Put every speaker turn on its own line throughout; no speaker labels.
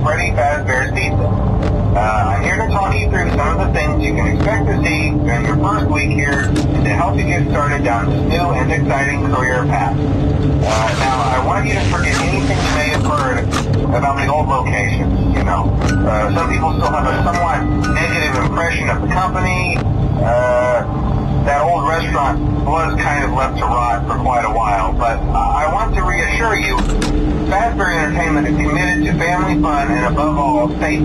Freddy Fazbear's Pizza. I'm here to talk you through some of the things you can expect to see during your first week here and to help you get started down this new and exciting career path. Now, I want you to forget anything you may have heard about the old locations, you know. Some people still have a somewhat negative impression of the company. That old restaurant was kind of left to rot for quite a while, but I want to reassure you, Fazbear Entertainment is committed to family fun and above all, safety.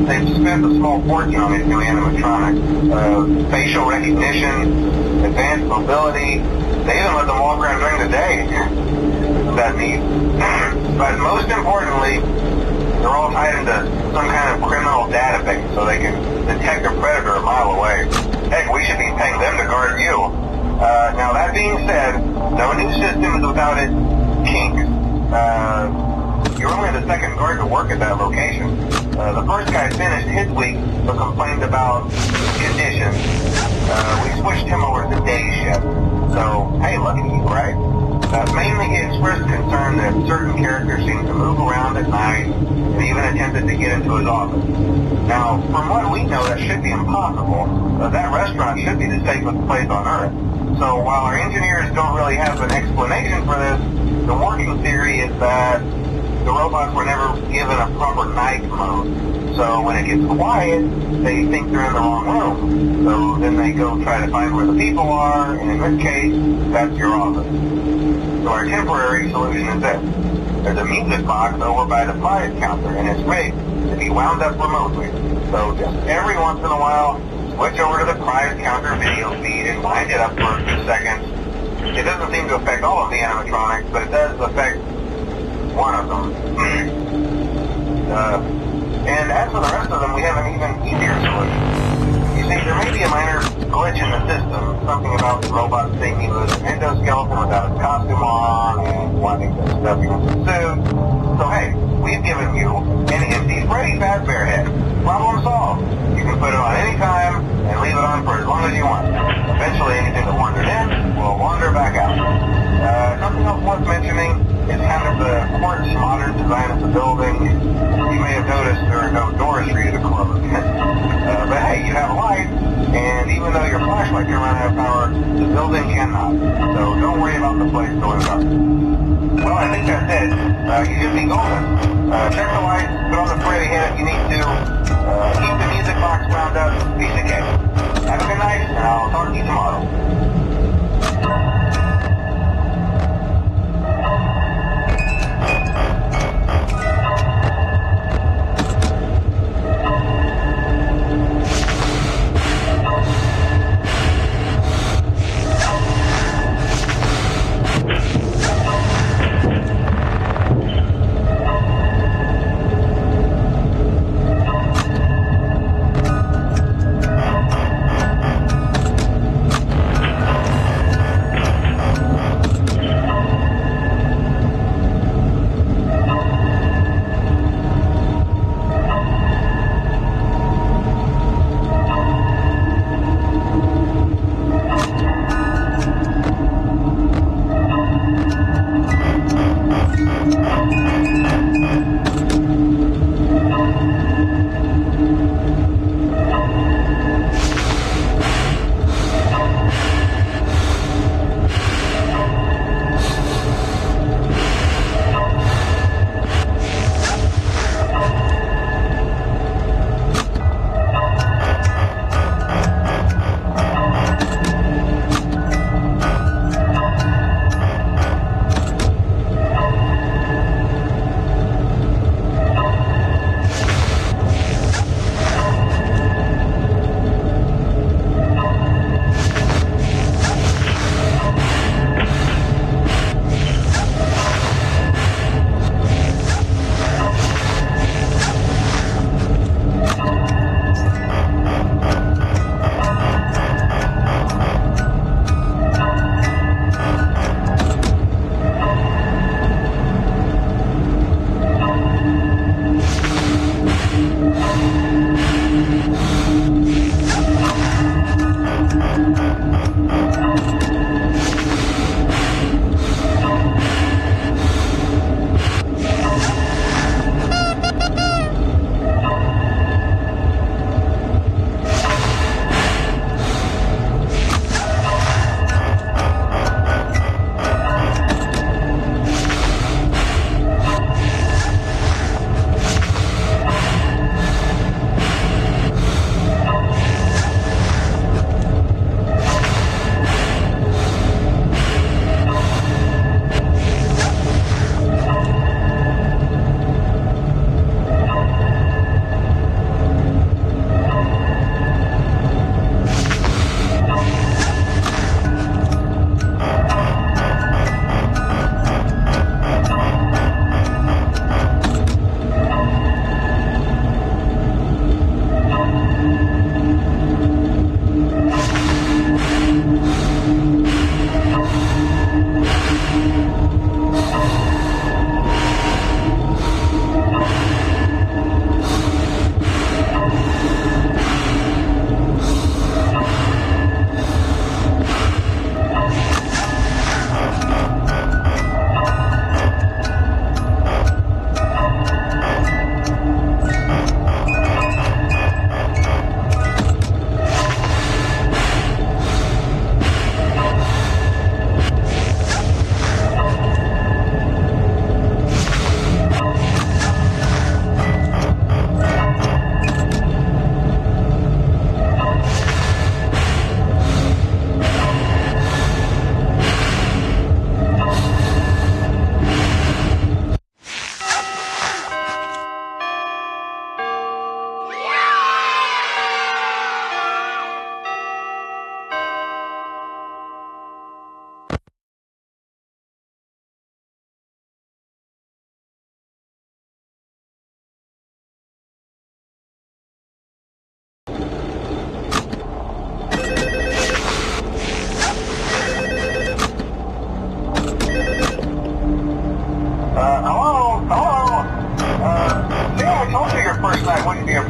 They've spent a small fortune on these new animatronics. Facial recognition, advanced mobility, they even let them walk around during the day. Isn't that neat? But most importantly, they're all tied into some kind of criminal database so they can detect a predator a mile away. Heck, we should be paying them to guard you. Now that being said, no new system is without its kinks. You're only the second guard to work at that location. The first guy finished his week but complained about conditions. We switched him over to day shift. So, hey, look at you, right? Mainly he expressed concern that certain characters seem to move around at night and even attempted to get into his office. Now, from what we know, that should be impossible. That restaurant should be the safest place on Earth. So while our engineers don't really have an explanation for this, the working theory is that the robots were never given a proper night mode. So when it gets quiet, they think they're in the wrong room. So then they go try to find where the people are, and in this case, that's your office. So our temporary solution is this. There's a music box over by the prize counter, and it's rigged to be wound up remotely. So just every once in a while, switch over to the prize counter video feed and wind it up for a few seconds. It doesn't seem to affect all of the animatronics, but it does affect one of them. And as for the rest of them, we have an even easier solution. You see, there may be a minor glitch in the system, something about the robot thinking with an endoskeleton without its costume on and wanting to stuff you into the suit. So hey, we've given you an empty Freddy Fazbear head. Problem solved. You can put it on any time and leave it on for as long as you want. Eventually anything that wandered in will wander back out. Something else worth mentioning is kind of the quartz modern design of the building. You may have noticed there are no doors for you to close. But hey, you have light, and even though your flashlight can run out of power, the building cannot. So don't worry about the place going dark. Well, I think that's it. You should be golden. Check the lights, put on the Freddy head if you need to. Keep the music box wound up. Piece of cake. Have a good night, and I'll talk to you tomorrow.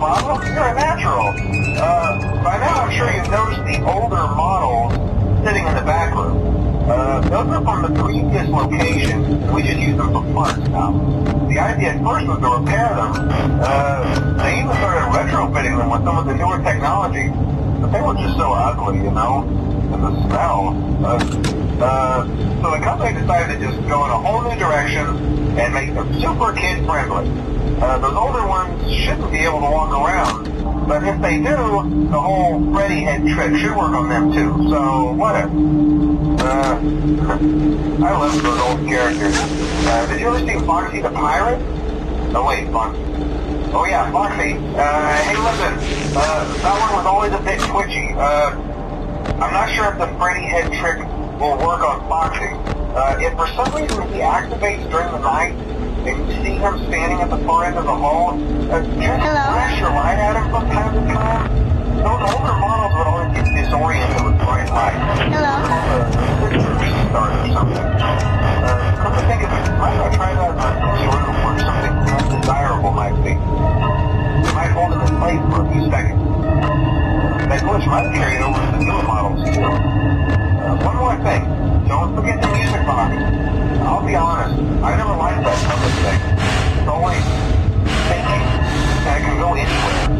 problem. You're a natural. By now I'm sure you've noticed the older models sitting in the back room. Those are from the previous location. We just use them for parts now. The idea at first was to repair them. They even started retrofitting them with some of the newer technology, but they were just so ugly, you know, and the smell. So the company decided to just go in a whole new direction and make them super kid-friendly. Those older ones shouldn't be able to walk around, but if they do, the whole Freddy head trick should work on them too, so whatever. I love those old characters. Did you ever see Foxy the Pirate? Oh wait, Foxy. Oh yeah, Foxy. Hey listen, that one was always a bit twitchy. I'm not sure if the Freddy head trick will work on Foxy. If for some reason he activates during the night, and you see him standing at the far end of the hall, just flash your light at him from time to time. Those older models would always get disoriented with bright light. Restart or something. Come to think of it, why don't I try that on this room where something undesirable might be? You might hold him in place for a few seconds. That glitch might carry it over to the newer models too. One more thing. Don't forget the music box. I'll be honest, I never liked that trumpet thing. It's always thinking that I can go anywhere.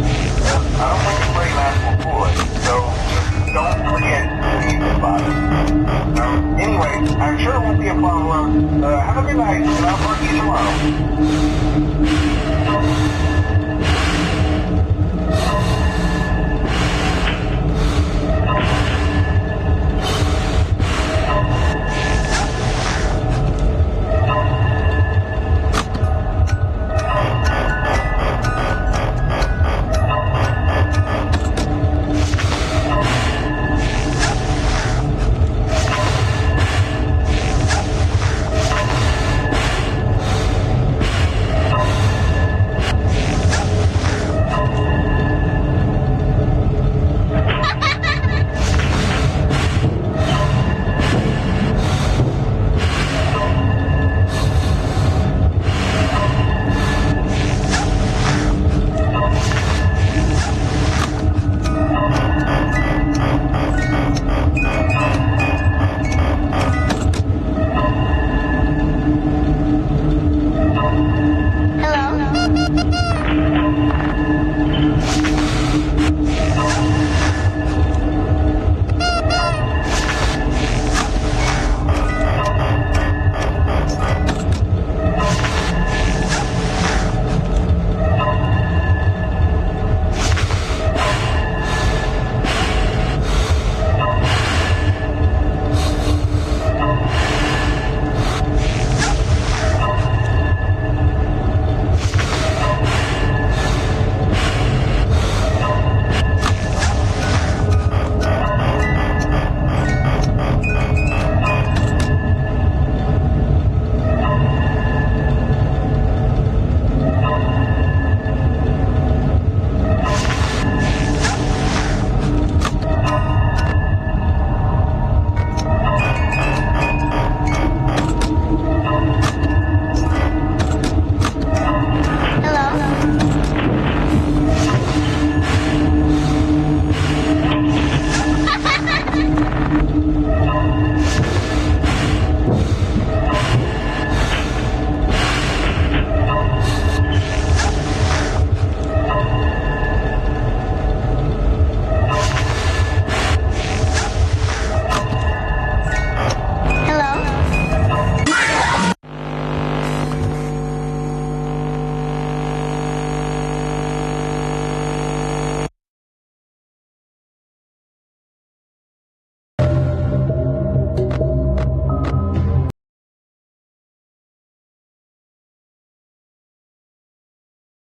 I don't think the Freddy mask will fool it, so just don't forget the music box. Anyway, I'm sure it won't be a problem. Have a good night.